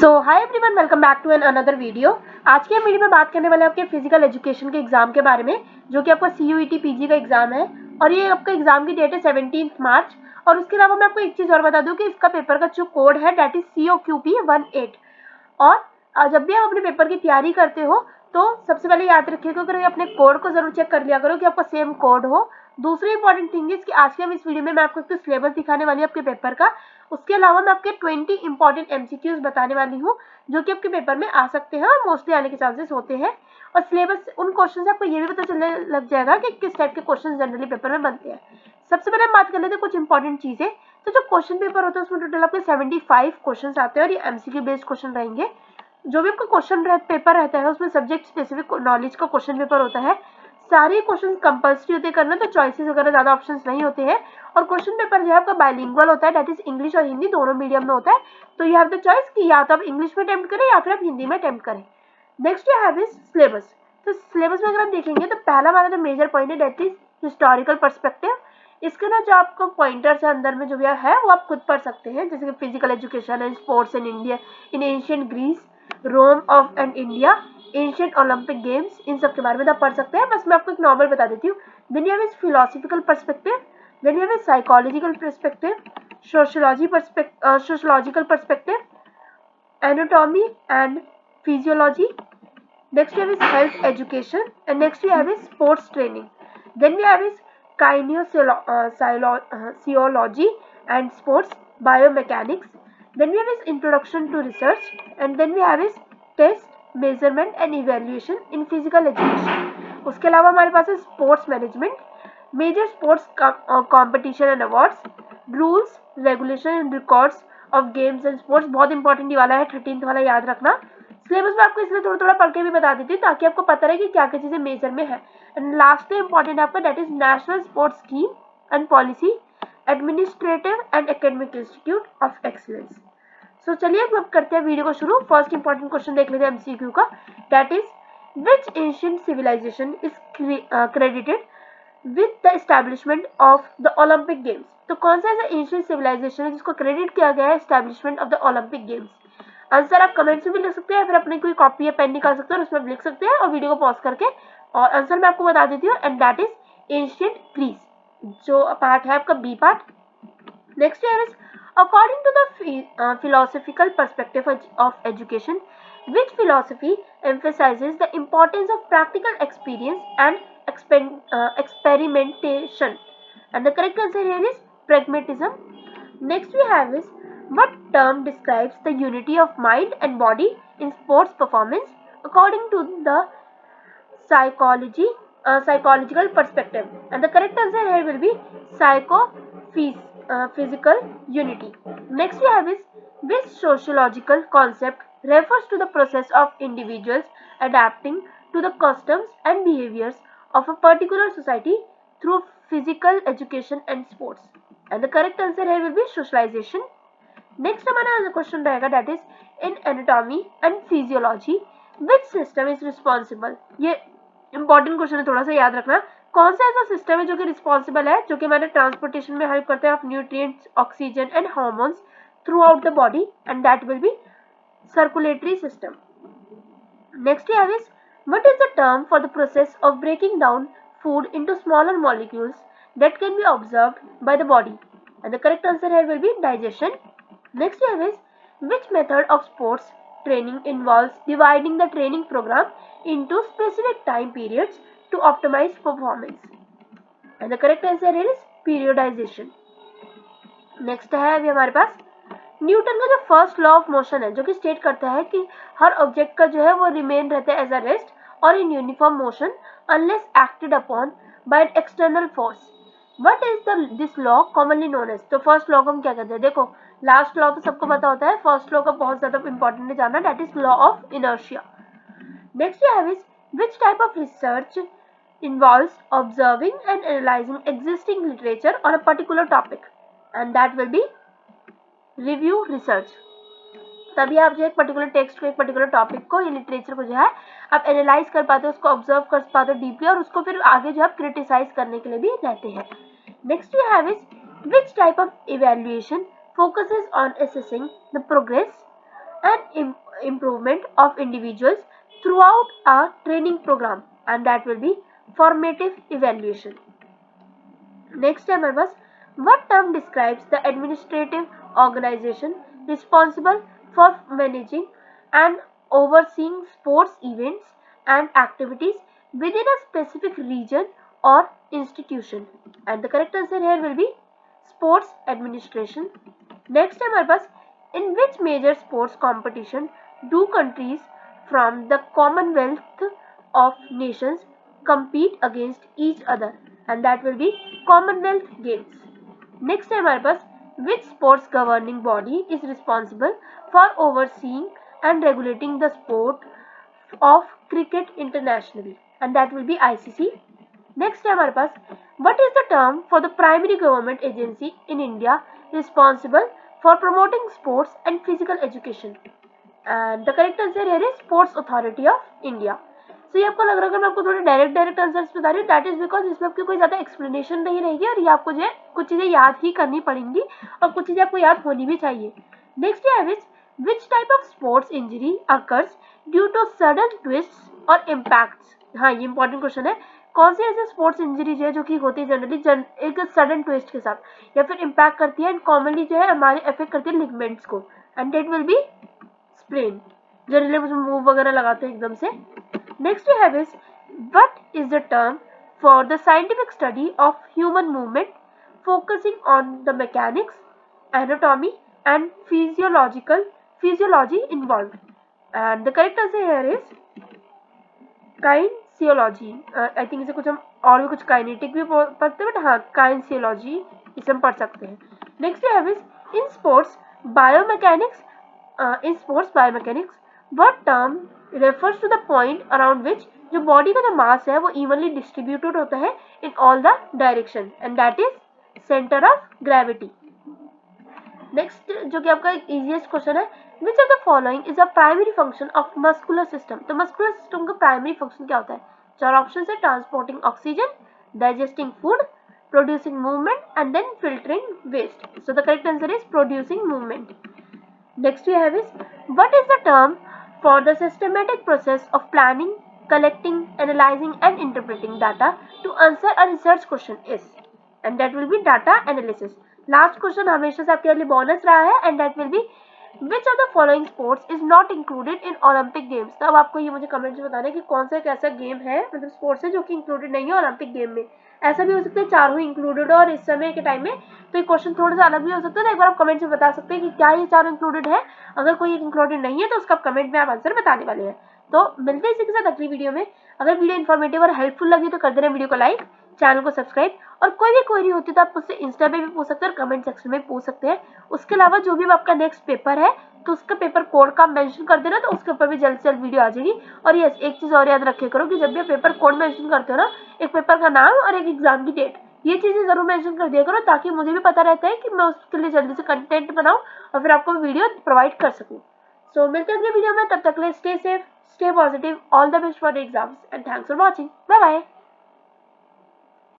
So hi everyone, welcome back to an another video. आज के video में बात करने वाले हैं आपके फिजिकल एजुकेशन के एग्जाम के बारे में, जो कि आपका CUET PG का एग्जाम है और ये आपका एग्जाम की डेट है 17 मार्च। और उसके अलावा मैं आपको एक चीज़ और बता दूं कि इसका पेपर का जो कोड है डेट इज COQP18। और जब भी आप अपने पेपर की तैयारी करते हो तो सबसे पहले याद रखिएगा कि अपने कोड को जरूर चेक कर लिया करो कि आपका सेम कोड हो। दूसरी इंपॉर्टेंट थिंग इज कि आज के हम इस वीडियो में मैं आपको सिलेबस दिखाने वाली हूँ आपके पेपर का। उसके अलावा मैं आपके 20 इंपॉर्टेंट MCQs बताने वाली हूँ जो कि आपके पेपर में आ सकते हैं और मोस्टली आने के चांसेस होते हैं। और सिलेबस उन क्वेश्चन से आपको ये भी पता चलने लग जाएगा कि किस टाइप के क्वेश्चन जनरली पेपर में बनते हैं। सबसे पहले हम बात कर लेते हैं कुछ इंपॉर्टेंट चीजें। तो जो क्वेश्चन पेपर होता है उसमें टोटल आपके 75 क्वेश्चन आते हैं और ये MCQ बेस्ड क्वेश्चन रहेंगे। जो भी आपका क्वेश्चन पेपर रहता है उसमें सब्जेक्ट स्पेसिफिक नॉलेज का क्वेश्चन पेपर होता है। सारे क्वेश्चन कंपल्सरी होते करना, तो चॉइसेस वगैरह ज्यादा ऑप्शंस नहीं होते हैं। और क्वेश्चन पेपर जो है आपका बाइलिंगुअल होता है, दैट इज इंग्लिश और हिंदी दोनों मीडियम में होता है। तो यू हैव द चॉइस कि या तो आप इंग्लिश में अटेम्प्ट करें या फिर आप हिंदी में अटेम्प्ट करें। Next you have is syllabus. तो सिलेबस में अगर हम देखेंगे तो पहला हमारा जो मेजर पॉइंट है दैट इज हिस्टोरिकल पर्सपेक्टिव। इसके ना जो आपको पॉइंटर्स है अंदर में जो भी है वो आप खुद पढ़ सकते हैं, जैसे कि physical education and sports in India in ancient Greece, Rome of and India, ancient Olympic games, इन सब के बारे में आप पढ़ सकते हैं। बस मैं आपको एक नॉर्मल बता देती हूँ। Then you have is philosophical perspective, then you have is psychological perspective, sociological perspective, anatomy and physiology. Next we have is health education, and next we have is sports training. Then we have is kinesiology and sports biomechanics. Then we have is introduction to research, and then we have is test, measurement and evaluation in physical education. उसके अलावा हमारे पास है sports management, major sports competition and awards, rules regulation and records of games and sports. बहुत important वाला है, 13th वाला याद रखना। सिलेबस में आपको इसलिए थोड़ा थोड़ा पढ़ के भी बता देती हूँ ताकि आपको पता रहे कि क्या क्या चीजें मेजर में है। एंड लास्ट इंपॉर्टेंट आपका that is national sports scheme and policy, administrative and academic institute of excellence. So चलिए अब करते हैं वीडियो को शुरू। फर्स्ट इंपॉर्टेंट क्वेश्चन देख लेते हैं MCQ का, that is which ancient civilization is credited with the establishment of the Olympic games. तो कौन सा ऐसा एंशिएंट सिविलाइजेशन है जिसको क्रेडिट किया गया है establishment of the Olympic games. Answer आप कमेंट्स में भी लिख सकते हैं, फिर अपनी कोई कॉपी या पेन निकाल सकते हैं और उसमें लिख सकते हैं और वीडियो को पॉज करके। और आंसर मैं आपको बता देती हूँ, and that is ancient Greece, जो पार्ट है आपका बी पार्ट। नेक्स्ट है according to the philosophical perspective of education, which philosophy emphasizes the importance of practical experience and experimentation, and the correct answer here is pragmatism. Next we have is what term describes the unity of mind and body in sports performance according to the psychological perspective, and the correct answer here will be physical unity. Next we have is which sociological concept refers to the process of individuals adapting to the customs and behaviors of a particular society through physical education and sports, and the correct answer here will be socialization. Next हमारा question रहेगा that is in anatomy and physiology which system is responsible. ये important question है, थोड़ा सा याद रखना। कौन सा ऐसा सिस्टम है जो कि रिस्पॉन्सिबल है, जो कि हमारे ट्रांसपोर्टेशन में हेल्प करते हैं of nutrients, oxygen and hormones throughout the body, and that will be circulatory system. Next we have is what is the term for the process of breaking down food into smaller molecules that can be observed by the body, and the correct answer here will be digestion. Next we have is which method of sports training involves dividing the training program into specific time periods to optimize performance, and the correct answer here is periodization. Next है अभी हमारे पास Newton का जो first law of motion है, जो कि state करता है कि हर ऑब्जेक्ट का जो है वो रिमेन रहता है एज अ रेस्ट और in uniform motion unless acted upon bye an external force. What is this law commonly known as? तो फर्स्ट लॉ को हम क्या कहते हैं, देखो लास्ट लॉ तो सबको पता होता है, फर्स्ट लॉ का बहुत ज्यादा इंपॉर्टेंट है जानना, that is law of inertia. Next we have is which type of research involves observing and analyzing existing literature on a particular topic, and that will be review research. तभी आप जो एक particular text को, एक particular topic को या literature को जो है आप एनालाइज कर पाते हो, उसको ऑब्जर्व कर पाते हो डीपली, और उसको फिर आगे जो है क्रिटिसाइज करने के लिए भी रहते हैं. Next we have is which type of evaluation focuses on assessing the progress and improvement of individuals throughout a training program, and that will be formative evaluation. Next है हमारे पास, what term describes the administrative organization responsible for managing and overseeing sports events and activities within a specific region or institution, and the correct answer here will be sports administration. Next है हमारे पास, in which major sports competition do countries from the Commonwealth of Nations compete against each other, and that will be Commonwealth Games. Next है हमारे पास, which sports governing body is responsible for overseeing and regulating the sport of cricket internationally, and that will be ICC. Next है हमारे पास, what is the term for the primary government agency in India responsible for promoting sports and physical education, and the correct answer here is Sports Authority of India. तो ये आपको लग रहा है मैं आपको थोड़े डायरेक्ट आंसर्स बता रही हूँ, दैट इज बिकॉज इसमें आपकी कोई ज्यादा एक्सप्लेनेशन नहीं रहेगी और ये आपको जो है कुछ चीजें याद ही करनी पड़ेंगी और कुछ चीजें आपको याद होनी भी चाहिए. नेक्स्ट है which type of sports injury occurs due to sudden twists और इम्पैक्ट्स. हाँ, ये इंपॉर्टेंट क्वेश्चन है. कौन सी ऐसी स्पोर्ट्स इंजरी जो है जो कि होती है जनरली एक सडन ट्विस्ट के साथ या फिर इम्पैक्ट करती है एंड कॉमनली जो है हमारे अफेक्ट करती है लिगमेंट्स को, and that will be sprain. Generally उसमें मूव वगैरह लगाते हैं एकदम से. Next we have is, what is the term for the scientific study of human movement focusing on the mechanics, anatomy and physiology involved, and the correct answer here is kinesiology. I think इसे कुछ हम और भी कुछ kinetic भी पढ़ते हैं, but हाँ काइंसियोलॉजी इसे हम पढ़ सकते हैं. Next we have is, in sports biomechanics what term refers to the point around which जो बॉडी का जो मास है वो इवनली डिस्ट्रीब्यूटेड होता है in all the direction, and that is centre of gravity. Next जो कि आपका इजीएस्ट क्वेश्चन है, which of the following is a primary function of muscular system. तो मस्कुलर सिस्टम का प्राइमरी फंक्शन क्या होता है? चार ऑप्शन है, transporting oxygen, digesting food, producing movement and then filtering waste. So the correct answer is producing movement. Next we have is, what is the term for the systematic process of planning, collecting, analyzing and interpreting data to answer a research question is, and that will be data analysis. Last question हमेशा से आपके लिए bonus रहा है, and that will be which of the following sports is not included in Olympic Games. तो अब आपको ये मुझे कमेंट में बताना है कि कौन सा एक ऐसा गेम है, मतलब स्पोर्ट्स है जो कि इंक्लूडेड नहीं है ओलंपिक गेम में. ऐसा भी हो सकता है चारों इंक्लूडेड हो और इस समय के टाइम में तो ये क्वेश्चन थोड़ा सा अलग भी हो सकता है. तो एक बार आप कमेंट में बता सकते हैं कि क्या ये चारों इंक्लूडेड है. अगर कोई इंक्लूडेड नहीं है तो उसका कमेंट में आप आंसर बताने वाले हैं. तो मिलते हैं इसी के साथ अगली वीडियो में. अगर वीडियो इन्फॉर्मेटिव और हेल्पफुल लगी तो कर देना वीडियो को लाइक, चैनल को सब्सक्राइब, और कोई भी क्वेरी होती है तो आप मुझसे इंस्टा पे भी पूछ सकते हैं और कमेंट सेक्शन में पूछ सकते हैं. उसके अलावा जो भी आपका नेक्स्ट पेपर है तो उसका पेपर कोड का मेंशन कर देना, तो उसके ऊपर भी जल्द से जल्द वीडियो आ जाएगी. और यस, एक चीज और याद रखे करो कि जब भी पेपर कोड मेंशन करते हो ना, एक पेपर का नाम और एक एग्जाम की डेट, ये चीजें जरूर मेंशन कर दिया करो ताकि मुझे भी पता रहता है कि मैं उसके लिए जल्दी से कंटेंट बनाऊं और फिर आपको वीडियो प्रोवाइड कर सकूं. सो मिलते हैं अगले वीडियो में, तब तक के लिए stay safe, stay positive, all the best for the exams and thanks for watching. Bye bye.